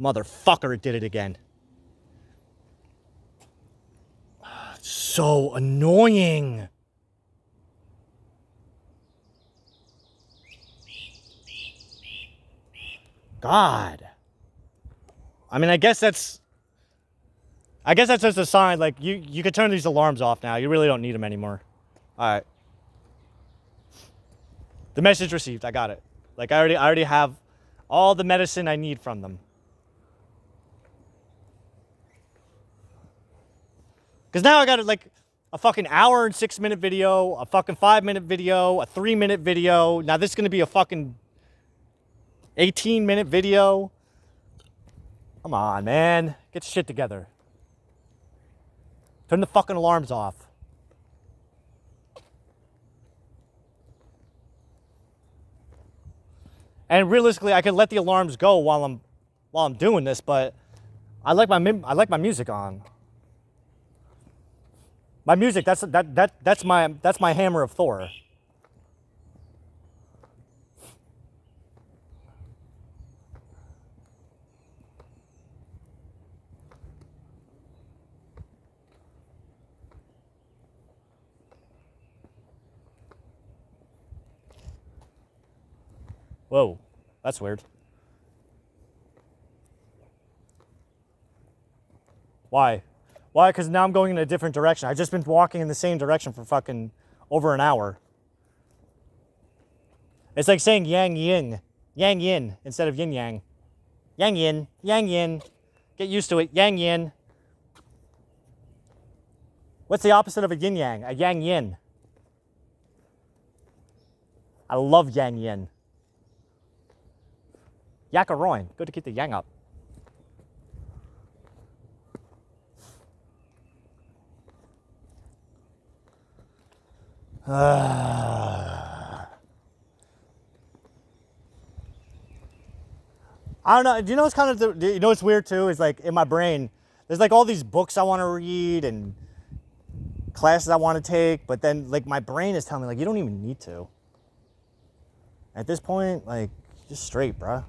Motherfucker, it did it again. So annoying. God. I mean, I guess that's just a sign. Like, you could turn these alarms off now. You really don't need them anymore. All right. The message received. I got it. Like, I already have all the medicine I need from them. Because now I got like a fucking hour and 6-minute video, a fucking 5-minute video, a 3-minute video. Now this is going to be a fucking 18-minute video. Come on, man. Get your shit together. Turn the fucking alarms off. And realistically, I could let the alarms go while I'm doing this, but I like my music on. My music, that's my hammer of Thor. Whoa, that's weird. Why? Why? Because now I'm going in a different direction. I've just been walking in the same direction for fucking over an hour. It's like saying yang yin instead of yin yang. Yang yin. Get used to it, yang yin. What's the opposite of a yin yang? A yang yin. I love yang yin. Yakaroin, good to get the yang up. I don't know. Do you know what's kind of, you know what's weird too? Is like in my brain, there's like all these books I want to read and classes I want to take, but then like my brain is telling me like, you don't even need to. At this point, like, just straight, bruh.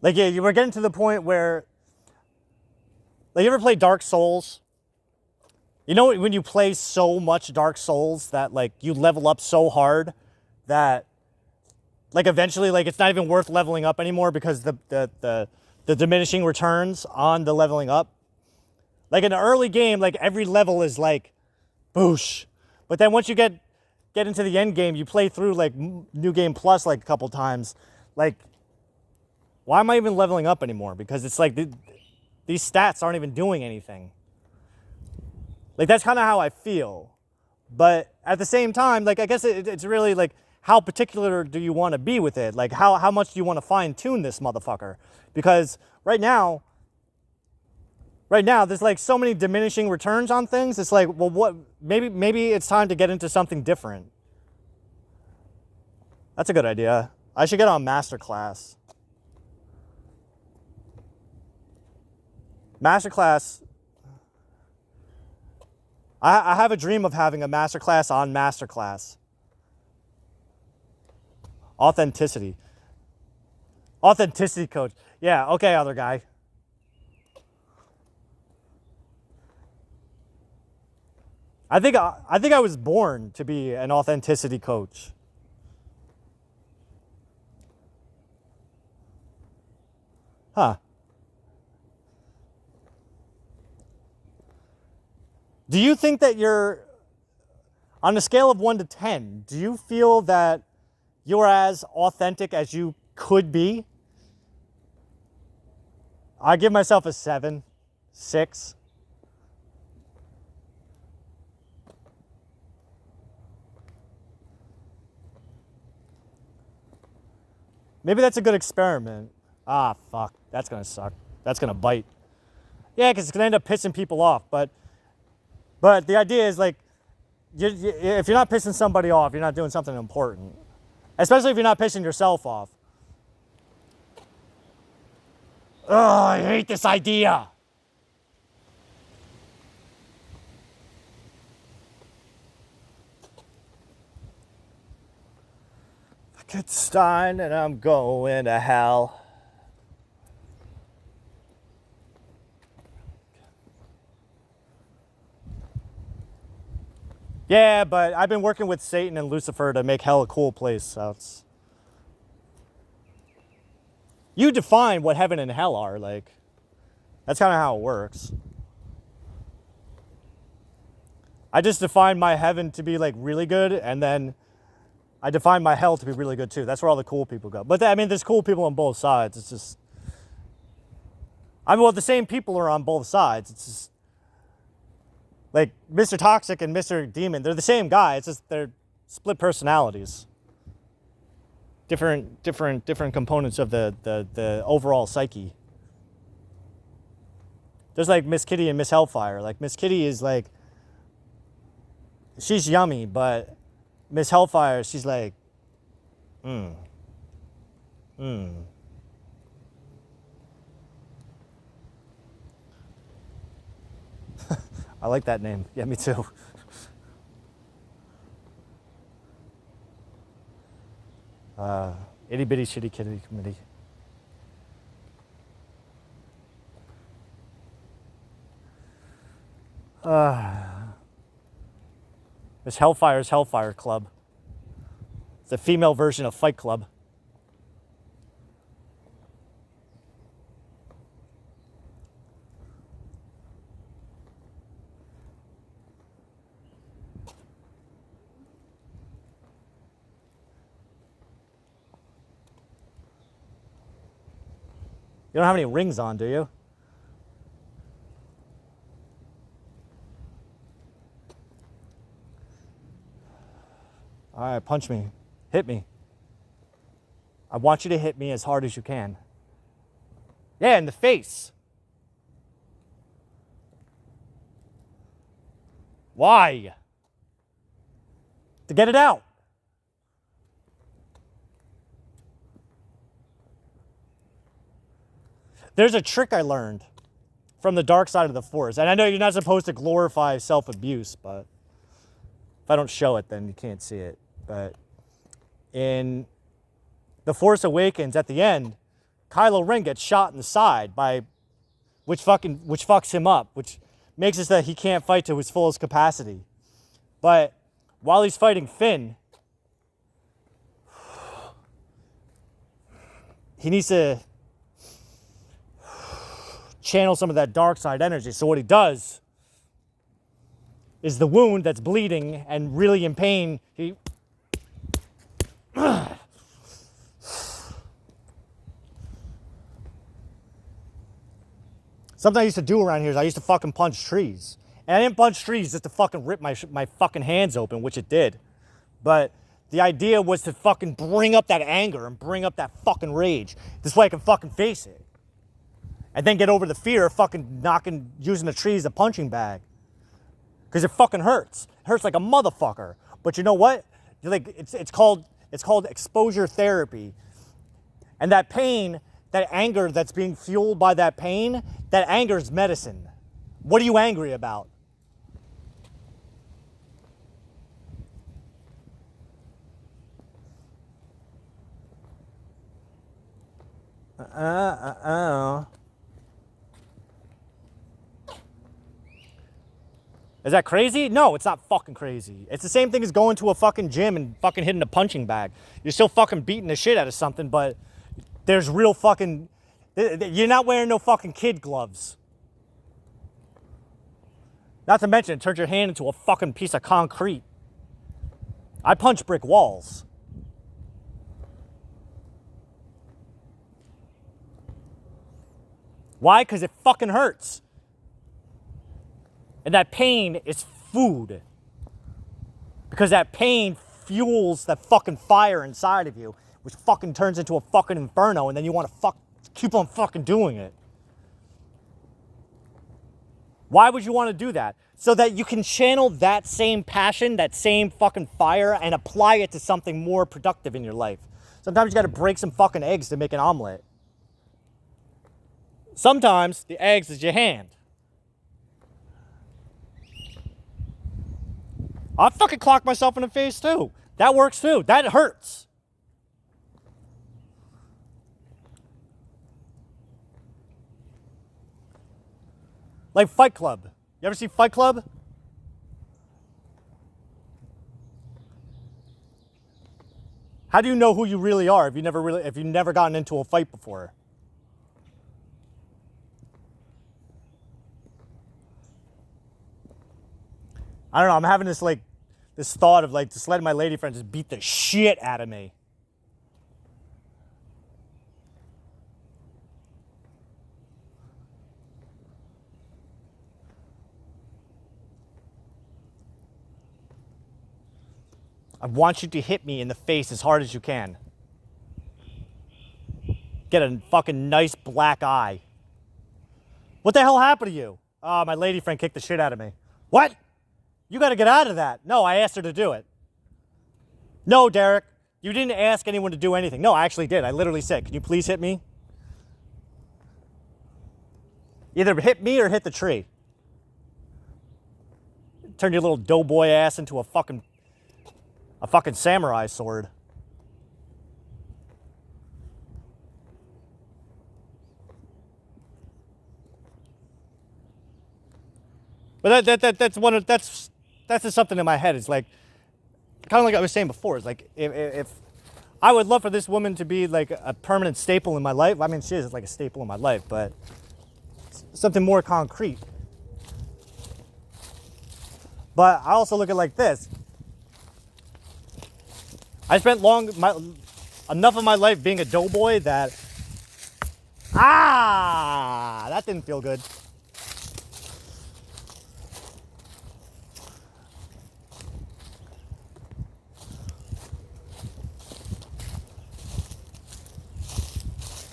Like, yeah, you were getting to the point where, like, you ever play Dark Souls? You know when you play so much Dark Souls that, like, you level up so hard that, like, eventually, like, it's not even worth leveling up anymore because the diminishing returns on the leveling up. Like, in the early game, like, every level is, like, boosh. But then once you get into the end game, you play through, like, New Game Plus, like, a couple times. Like, why am I even leveling up anymore? Because it's like these stats aren't even doing anything. Like, that's kind of how I feel. But at the same time, like, I guess it's really like, how particular do you want to be with it? Like, how much do you want to fine tune this motherfucker? Because right now, there's like so many diminishing returns on things. It's like, well, what? Maybe it's time to get into something different. That's a good idea. I should get on Masterclass. Masterclass. I have a dream of having a masterclass on Masterclass. Authenticity coach. Yeah, okay, other guy. I think I was born to be an authenticity coach. Huh. Do you think that you're, on a scale of 1 to 10, do you feel that you're as authentic as you could be? I give myself a 7, 6. Maybe that's a good experiment. Ah, fuck. That's going to suck. That's going to bite. Yeah, because it's going to end up pissing people off. But the idea is, like, if you're not pissing somebody off, you're not doing something important. Especially if you're not pissing yourself off. Ugh, I hate this idea. Frankenstein and I'm going to hell. Yeah, but I've been working with Satan and Lucifer to make hell a cool place, so it's... You define what heaven and hell are, like... That's kind of how it works. I just define my heaven to be, like, really good, and then I define my hell to be really good, too. That's where all the cool people go. But, I mean, there's cool people on both sides. It's just... I mean, well, the same people are on both sides. It's just... Like, Mr. Toxic and Mr. Demon, they're the same guy. It's just they're split personalities. Different components of the overall psyche. There's like Miss Kitty and Miss Hellfire. Like, Miss Kitty is like, she's yummy, but Miss Hellfire, she's like, I like that name. Yeah, me too. Itty bitty shitty kitty committee. This Hellfire's Hellfire Club. It's a female version of Fight Club. You don't have any rings on, do you? All right, punch me. Hit me. I want you to hit me as hard as you can. Yeah, in the face. Why? To get it out. There's a trick I learned from the dark side of the Force. And I know you're not supposed to glorify self-abuse, but if I don't show it, then you can't see it. But in The Force Awakens, at the end, Kylo Ren gets shot in the side by, which fucks him up, which makes it so that he can't fight to his fullest capacity. But while he's fighting Finn, he needs to channel some of that dark side energy. So what he does is the wound that's bleeding and really in pain, he something I used to do around here is I used to fucking punch trees. And I didn't punch trees just to fucking rip my fucking hands open, which it did. But the idea was to fucking bring up that anger and bring up that fucking rage. This way I can fucking face it. And then get over the fear of fucking using the tree as a punching bag. Because it fucking hurts. It hurts like a motherfucker. But you know what? Like, it's called exposure therapy. And that pain, that anger that's being fueled by that pain, that anger is medicine. What are you angry about? Is that crazy? No, it's not fucking crazy. It's the same thing as going to a fucking gym and fucking hitting a punching bag. You're still fucking beating the shit out of something, but there's real fucking... You're not wearing no fucking kid gloves. Not to mention, it turns your hand into a fucking piece of concrete. I punch brick walls. Why? Because it fucking hurts. And that pain is food. Because that pain fuels that fucking fire inside of you, which fucking turns into a fucking inferno, and then you want to keep on fucking doing it. Why would you want to do that? So that you can channel that same passion, that same fucking fire, and apply it to something more productive in your life. Sometimes you got to break some fucking eggs to make an omelet. Sometimes the eggs is your hand. I fucking clock myself in the face too. That works too. That hurts. Like Fight Club. You ever see Fight Club? How do you know who you really are if you never gotten into a fight before? I don't know. I'm having this thought of just letting my lady friend just beat the shit out of me. I want you to hit me in the face as hard as you can. Get a fucking nice black eye. What the hell happened to you? Oh, my lady friend kicked the shit out of me. What? You got to get out of that. No, I asked her to do it. No, Derek, you didn't ask anyone to do anything. No, I actually did. I literally said, can you please hit me? Either hit me or hit the tree. Turn your little doughboy ass into a fucking samurai sword. But that's just something in my head. It's like, kind of like I was saying before. It's like if I would love for this woman to be like a permanent staple in my life. I mean, she is like a staple in my life, but something more concrete. But I also look at it like this. I spent enough of my life being a doughboy that that didn't feel good.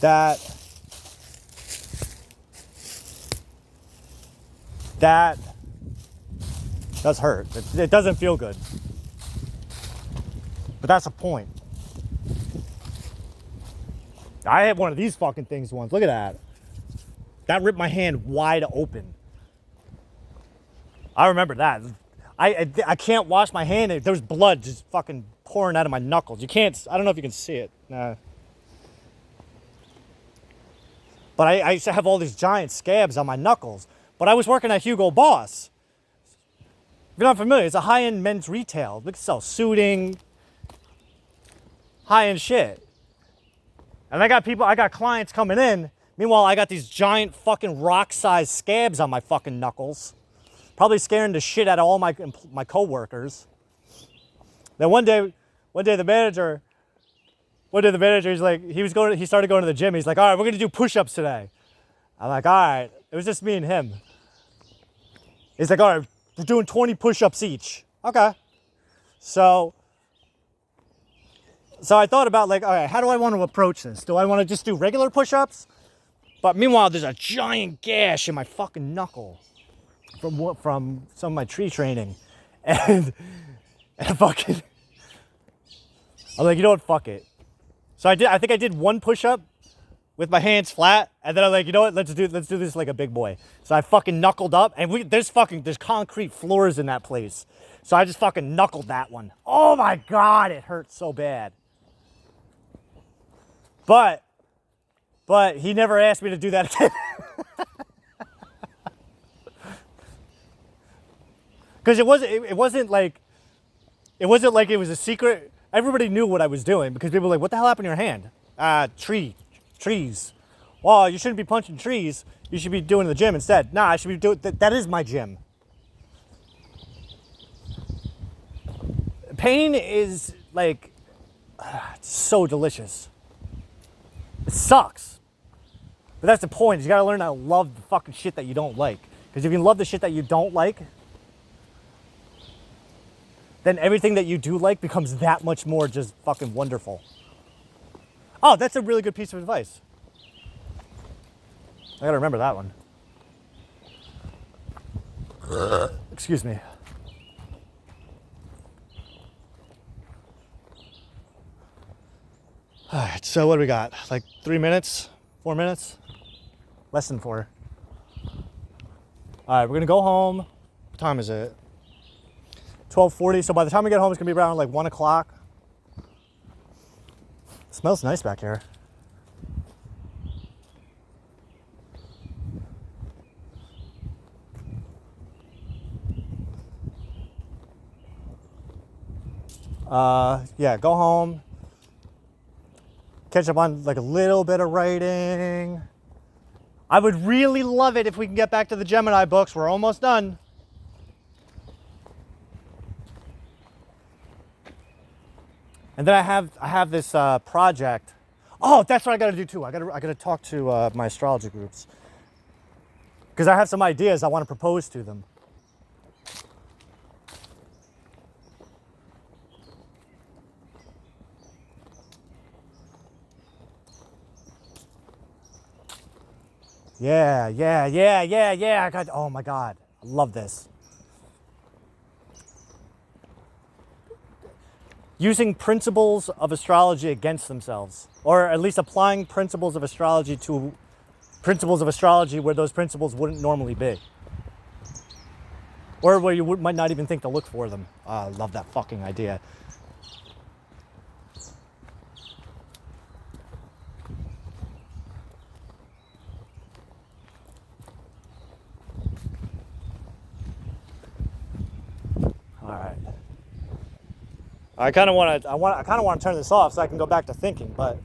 That does hurt. It doesn't feel good. But that's the point. I had one of these fucking things once. Look at that. That ripped my hand wide open. I remember that. I can't wash my hand. There's blood just fucking pouring out of my knuckles. You can't, I don't know if you can see it. Nah. But I used to have all these giant scabs on my knuckles. But I was working at Hugo Boss. If you're not familiar, it's a high-end men's retail. They sell suiting, high-end shit. And I got clients coming in. Meanwhile, I got these giant fucking rock-sized scabs on my fucking knuckles. Probably scaring the shit out of all my coworkers. Then one day the manager, he started going to the gym. He's like, all right, we're gonna do push-ups today. I'm like, all right. It was just me and him. He's like, all right, we're doing 20 push-ups each. Okay. So I thought about all right, how do I want to approach this? Do I want to just do regular push-ups? But meanwhile, there's a giant gash in my fucking knuckle from some of my tree training. And fucking, I'm like, you know what, fuck it. So I think I did one push-up with my hands flat, and then I'm like, you know what, let's do this like a big boy. So I fucking knuckled up, and there's concrete floors in that place. So I just fucking knuckled that one. Oh my God, it hurt so bad. But he never asked me to do that again. Because it wasn't like it was a secret. Everybody knew what I was doing because people were like, what the hell happened to your hand? Trees. Well, you shouldn't be punching trees. You should be doing the gym instead. Nah, I should be doing that is my gym. Pain is like it's so delicious. It sucks. But that's the point. You gotta learn how to love the fucking shit that you don't like. Because if you love the shit that you don't like, then everything that you do like becomes that much more just fucking wonderful. Oh, that's a really good piece of advice. I gotta remember that one. Excuse me. All right, so what do we got? Like 3 minutes? 4 minutes? Less than 4. All right, we're gonna go home. What time is it? 12:40. So by the time we get home, it's gonna be around like 1 o'clock. It smells nice back here. Yeah, go home, catch up on like a little bit of writing. I would really love it if we can get back to the Gemini books. We're almost done. And then I have this project. Oh, that's what I got to do too. I got to talk to my astrology groups because I have some ideas I want to propose to them. Yeah. I got. Oh my God, I love this. Using principles of astrology against themselves, or at least applying principles of astrology to principles of astrology where those principles wouldn't normally be, or where you might not even think to look for them. I love that fucking idea. All right. I kind of want to turn this off so I can go back to thinking, but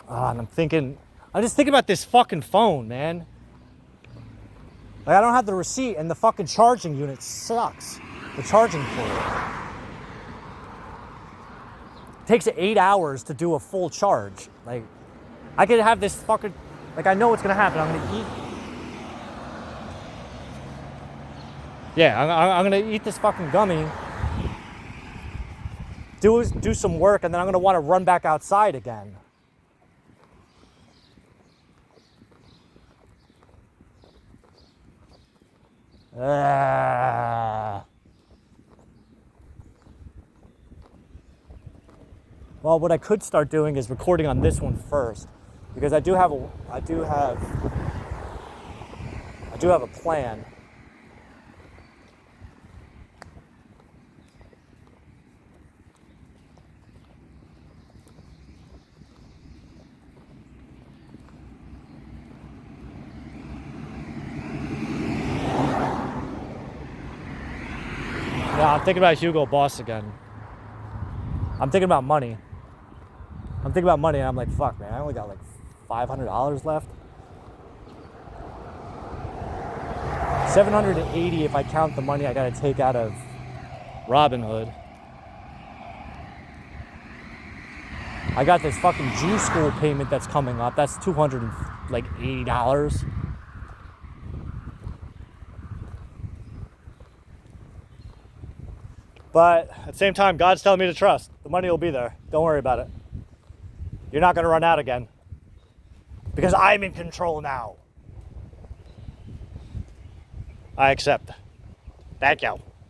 and I'm just thinking about this fucking phone, man. Like, I don't have the receipt, and the fucking charging unit sucks. The charging port. It takes 8 hours to do a full charge. Like, I could have this fucking, like, I know what's gonna happen. I'm gonna eat. Yeah, I'm gonna eat this fucking gummy. Do some work, and then I'm gonna want to run back outside again. Well, what I could start doing is recording on this one first, because I do have a plan. Yeah, I'm thinking about Hugo Boss again. I'm thinking about money. And I'm like, fuck, man, I only got like $500 left. 780 if I count the money I gotta take out of Robinhood. I got this fucking Jew school payment that's coming up. That's $280. But at the same time, God's telling me to trust. The money will be there. Don't worry about it. You're not going to run out again. Because I'm in control now. I accept. Thank you.